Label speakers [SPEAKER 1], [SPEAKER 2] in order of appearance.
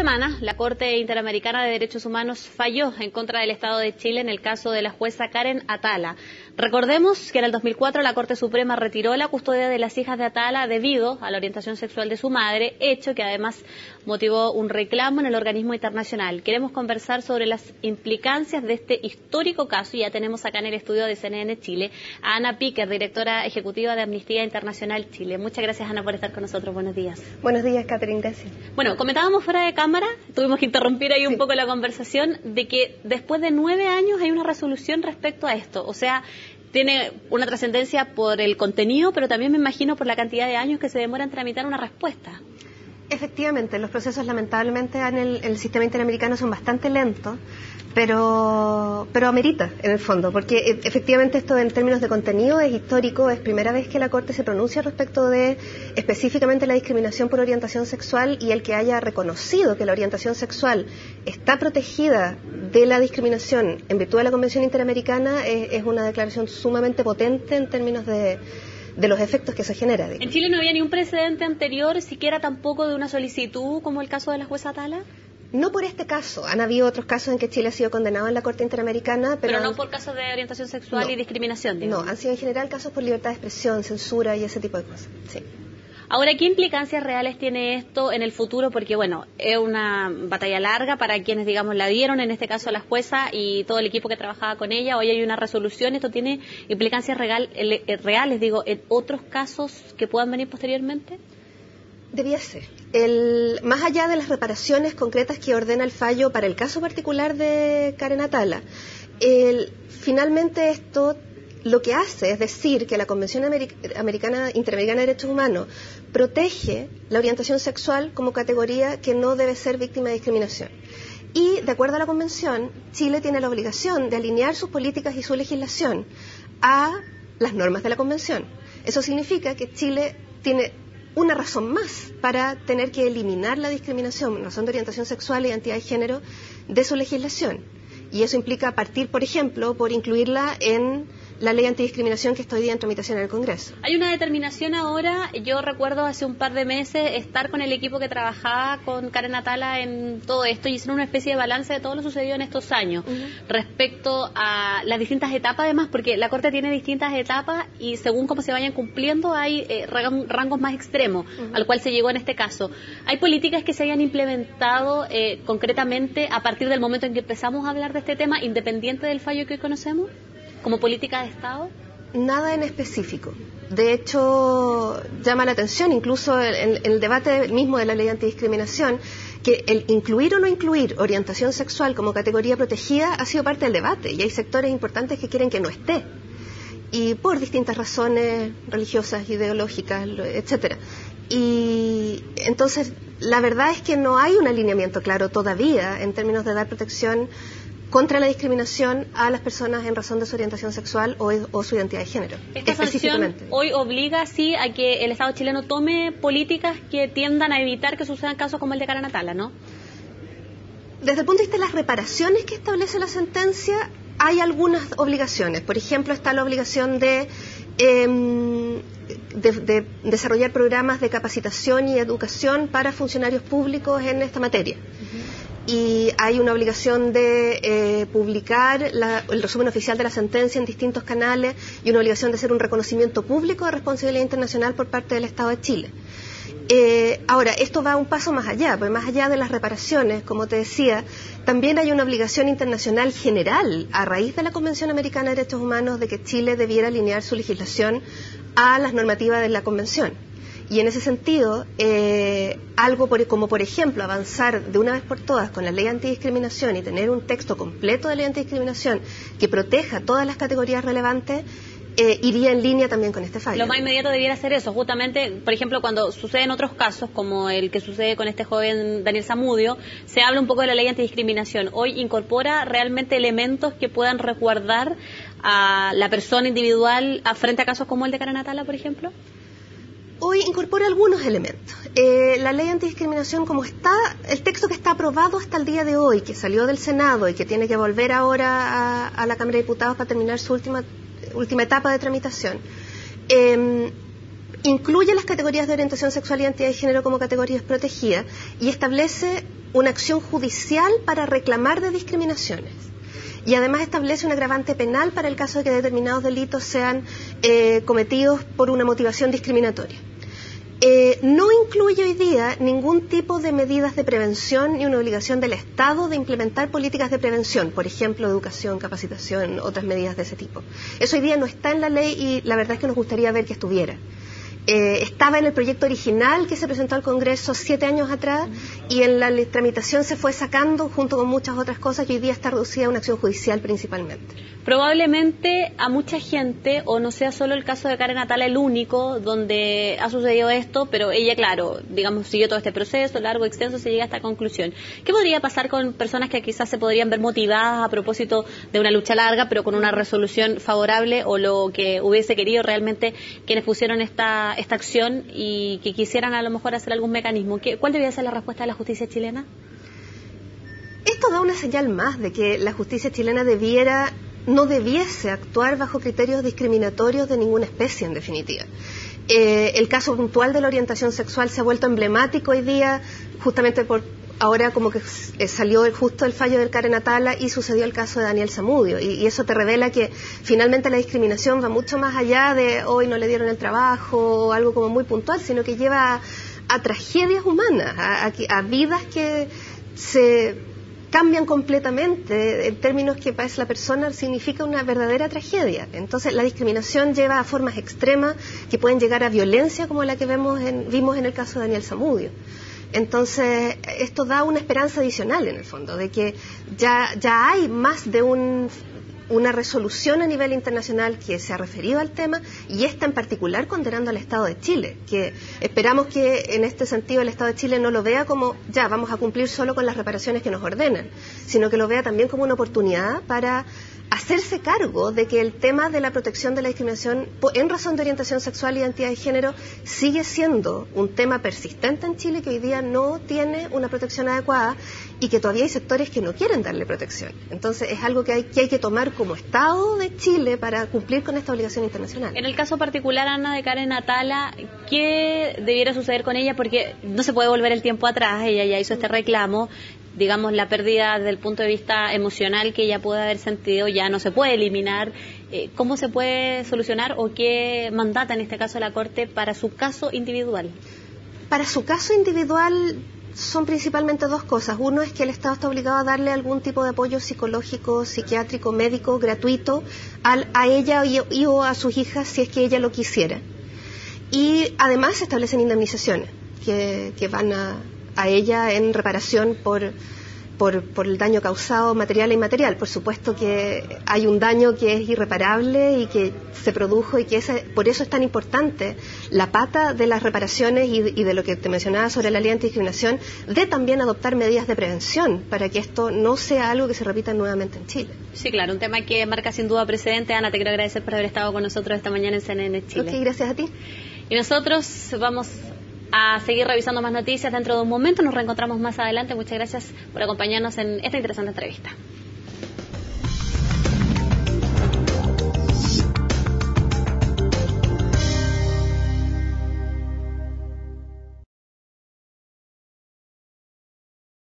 [SPEAKER 1] semana, la Corte Interamericana de Derechos Humanos falló en contra del Estado de Chile en el caso de la jueza Karen Atala. Recordemos que en el 2004 la Corte Suprema retiró la custodia de las hijas de Atala debido a la orientación sexual de su madre, hecho que además motivó un reclamo en el organismo internacional. Queremos conversar sobre las implicancias de este histórico caso y ya tenemos acá en el estudio de CNN Chile a Ana Piquer, directora ejecutiva de Amnistía Internacional Chile. Muchas gracias, Ana, por estar con nosotros. Buenos días.
[SPEAKER 2] Buenos días, Catherine. Gracias.
[SPEAKER 1] Bueno, comentábamos fuera de cámara, tuvimos que interrumpir ahí un poco la conversación, de que después de 9 años hay una resolución respecto a esto. O sea, tiene una trascendencia por el contenido, pero también me imagino por la cantidad de años que se demora en tramitar una respuesta.
[SPEAKER 2] Efectivamente, los procesos lamentablemente en el sistema interamericano son bastante lentos, pero amerita en el fondo, porque efectivamente esto en términos de contenido es histórico, es primera vez que la Corte se pronuncia respecto de específicamente la discriminación por orientación sexual, y el que haya reconocido que la orientación sexual está protegida de la discriminación en virtud de la Convención Interamericana es una declaración sumamente potente en términos de los efectos que se genera. Digamos.
[SPEAKER 1] ¿En Chile no había ni un precedente anterior, siquiera tampoco de una solicitud como el caso de la jueza Atala?
[SPEAKER 2] No por este caso. Han habido otros casos en que Chile ha sido condenado en la Corte Interamericana, pero
[SPEAKER 1] no por casos de orientación sexual y discriminación, digamos.
[SPEAKER 2] No, han sido en general casos por libertad de expresión, censura y ese tipo de cosas. Sí.
[SPEAKER 1] Ahora, ¿qué implicancias reales tiene esto en el futuro? Porque, bueno, es una batalla larga para quienes, digamos, la dieron, en este caso la jueza y todo el equipo que trabajaba con ella. Hoy hay una resolución. ¿Esto tiene implicancias reales, digo, en otros casos que puedan venir posteriormente?
[SPEAKER 2] Debiese. Más allá de las reparaciones concretas que ordena el fallo para el caso particular de Karen Atala, finalmente esto lo que hace es decir que la Convención Interamericana de Derechos Humanos protege la orientación sexual como categoría que no debe ser víctima de discriminación. Y, de acuerdo a la Convención, Chile tiene la obligación de alinear sus políticas y su legislación a las normas de la Convención. Eso significa que Chile tiene una razón más para tener que eliminar la discriminación, razón de orientación sexual y identidad de género, de su legislación. Y eso implica partir, por ejemplo, por incluirla en la ley antidiscriminación que está hoy día en tramitación en el Congreso.
[SPEAKER 1] Hay una determinación ahora. Yo recuerdo hace un par de meses estar con el equipo que trabajaba con Karen Atala en todo esto y hicieron una especie de balance de todo lo sucedido en estos años respecto a las distintas etapas, además, porque la Corte tiene distintas etapas y según cómo se vayan cumpliendo hay rangos más extremos al cual se llegó en este caso. ¿Hay políticas que se hayan implementado concretamente a partir del momento en que empezamos a hablar de este tema, independiente del fallo que hoy conocemos? ¿Como política de Estado?
[SPEAKER 2] Nada en específico. De hecho, llama la atención, incluso en el debate mismo de la ley antidiscriminación, que el incluir o no incluir orientación sexual como categoría protegida ha sido parte del debate, y hay sectores importantes que quieren que no esté, y por distintas razones religiosas, ideológicas, etcétera. Y entonces, la verdad es que no hay un alineamiento claro todavía en términos de dar protección contra la discriminación a las personas en razón de su orientación sexual o su identidad de género.
[SPEAKER 1] Esta sanción hoy obliga, sí, a que el Estado chileno tome políticas que tiendan a evitar que sucedan casos como el de Karen Atala, ¿no?
[SPEAKER 2] Desde el punto de vista de las reparaciones que establece la sentencia, hay algunas obligaciones. Por ejemplo, está la obligación de desarrollar programas de capacitación y educación para funcionarios públicos en esta materia. Y hay una obligación de publicar el resumen oficial de la sentencia en distintos canales y una obligación de hacer un reconocimiento público de responsabilidad internacional por parte del Estado de Chile. Ahora, esto va un paso más allá, porque más allá de las reparaciones, como te decía, también hay una obligación internacional general a raíz de la Convención Americana de Derechos Humanos de que Chile debiera alinear su legislación a las normativas de la Convención. Y en ese sentido, algo como por ejemplo avanzar de una vez por todas con la ley antidiscriminación y tener un texto completo de ley antidiscriminación que proteja todas las categorías relevantes, iría en línea también con este fallo.
[SPEAKER 1] Lo más inmediato debiera ser eso, justamente, por ejemplo, cuando suceden otros casos, como el que sucede con este joven Daniel Zamudio, se habla un poco de la ley antidiscriminación. Hoy incorpora realmente elementos que puedan resguardar a la persona individual frente a casos como el de Karen Atala, por ejemplo.
[SPEAKER 2] Hoy incorpora algunos elementos. La ley antidiscriminación, como está, el texto que está aprobado hasta el día de hoy, que salió del Senado y que tiene que volver ahora a la Cámara de Diputados para terminar su última etapa de tramitación, incluye las categorías de orientación sexual y identidad de género como categorías protegidas y establece una acción judicial para reclamar de discriminaciones. Y además establece un agravante penal para el caso de que determinados delitos sean cometidos por una motivación discriminatoria. No incluye hoy día ningún tipo de medidas de prevención ni una obligación del Estado de implementar políticas de prevención, por ejemplo, educación, capacitación, otras medidas de ese tipo. Eso hoy día no está en la ley y la verdad es que nos gustaría ver que estuviera. Estaba en el proyecto original que se presentó al Congreso 7 años atrás y en la tramitación se fue sacando junto con muchas otras cosas y hoy día está reducida a una acción judicial principalmente.
[SPEAKER 1] Probablemente a mucha gente, o no sea solo el caso de Karen Atala el único donde ha sucedido esto, pero ella, claro, digamos, siguió todo este proceso largo, extenso, se llega a esta conclusión. ¿Qué podría pasar con personas que quizás se podrían ver motivadas a propósito de una lucha larga, pero con una resolución favorable, o lo que hubiese querido realmente quienes pusieron esta acción y que quisieran a lo mejor hacer algún mecanismo? ¿Cuál debería ser la respuesta de la justicia chilena?
[SPEAKER 2] Esto da una señal más de que la justicia chilena no debiese actuar bajo criterios discriminatorios de ninguna especie, en definitiva. El caso puntual de la orientación sexual se ha vuelto emblemático hoy día, justamente por ahora como que salió justo el fallo del Karen Atala y sucedió el caso de Daniel Zamudio, y eso te revela que finalmente la discriminación va mucho más allá de hoy no le dieron el trabajo o algo como muy puntual, sino que lleva a tragedias humanas, a vidas que se cambian completamente en términos que para la persona significa una verdadera tragedia. Entonces la discriminación lleva a formas extremas que pueden llegar a violencia como la que vimos en el caso de Daniel Zamudio. Entonces esto da una esperanza adicional en el fondo de que ya hay más de una resolución a nivel internacional que se ha referido al tema, y esta en particular condenando al Estado de Chile, que esperamos que en este sentido el Estado de Chile no lo vea como ya vamos a cumplir solo con las reparaciones que nos ordenan, sino que lo vea también como una oportunidad para hacerse cargo de que el tema de la protección de la discriminación en razón de orientación sexual y identidad de género sigue siendo un tema persistente en Chile, que hoy día no tiene una protección adecuada y que todavía hay sectores que no quieren darle protección. Entonces es algo que hay que tomar como Estado de Chile para cumplir con esta obligación internacional.
[SPEAKER 1] En el caso particular, Ana, de Karen Atala, ¿qué debiera suceder con ella? Porque no se puede volver el tiempo atrás, ella ya hizo este reclamo. Digamos, la pérdida desde el punto de vista emocional que ella puede haber sentido ya no se puede eliminar. ¿Cómo se puede solucionar o qué mandata en este caso la Corte para su caso individual?
[SPEAKER 2] Para su caso individual son principalmente dos cosas. Uno es que el Estado está obligado a darle algún tipo de apoyo psicológico, psiquiátrico, médico, gratuito a ella y o a sus hijas si es que ella lo quisiera. Y además se establecen indemnizaciones que van a ella en reparación por el daño causado material e inmaterial. Por supuesto que hay un daño que es irreparable y que se produjo y que por eso es tan importante la pata de las reparaciones y de lo que te mencionaba sobre la ley antidiscriminación, de también adoptar medidas de prevención para que esto no sea algo que se repita nuevamente en Chile.
[SPEAKER 1] Sí, claro, un tema que marca sin duda precedente. Ana, te quiero agradecer por haber estado con nosotros esta mañana en CNN Chile.
[SPEAKER 2] Ok, gracias a ti.
[SPEAKER 1] Y nosotros vamos a seguir revisando más noticias dentro de un momento. Nos reencontramos más adelante. Muchas gracias por acompañarnos en esta interesante entrevista.